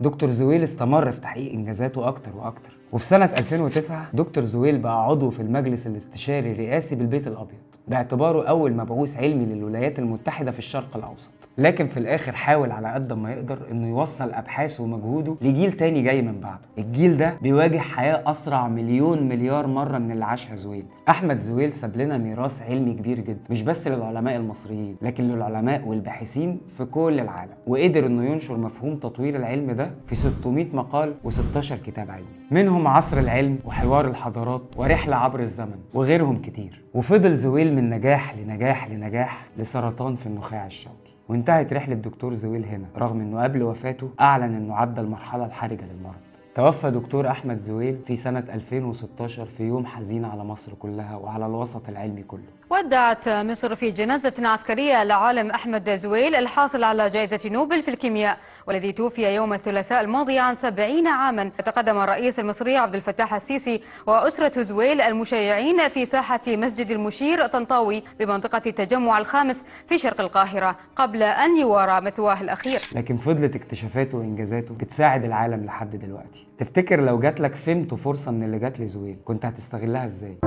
دكتور زويل استمر في تحقيق إنجازاته أكتر وأكتر، وفي سنة 2009 دكتور زويل بقى عضو في المجلس الاستشاري الرئاسي بالبيت الأبيض باعتباره أول مبعوث علمي للولايات المتحدة في الشرق الأوسط. لكن في الآخر حاول على قد ما يقدر إنه يوصل أبحاثه ومجهوده لجيل تاني جاي من بعده. الجيل ده بيواجه حياة أسرع مليون مليار مرة من اللي عاشها زويل. أحمد زويل ساب لنا ميراث علمي كبير جدا، مش بس للعلماء المصريين لكن للعلماء والباحثين في كل العالم، وقدر إنه ينشر مفهوم تطوير العلم ده في 600 مقال و16 كتاب علمي، منهم عصر العلم وحوار الحضارات ورحلة عبر الزمن وغيرهم كتير. وفضل زويل من نجاح لنجاح لنجاح لسرطان في النخاع الشوكي، وانتهت رحلة دكتور زويل هنا رغم انه قبل وفاته اعلن انه عدى المرحلة الحرجة للمرض. توفى دكتور احمد زويل في سنة 2016 في يوم حزين على مصر كلها وعلى الوسط العلمي كله. ودعت مصر في جنازة عسكرية العالم أحمد زويل الحاصل على جائزة نوبل في الكيمياء والذي توفي يوم الثلاثاء الماضي عن 70 عاما. تقدم الرئيس المصري عبد الفتاح السيسي وأسرة زويل المشيعين في ساحة مسجد المشير طنطاوي بمنطقة التجمع الخامس في شرق القاهرة قبل أن يوارى مثواه الأخير. لكن فضلت اكتشافاته وإنجازاته بتساعد العالم لحد دلوقتي. تفتكر لو جاتلك فيمتو فرصة من اللي جات لزويل كنت هتستغلها ازاي؟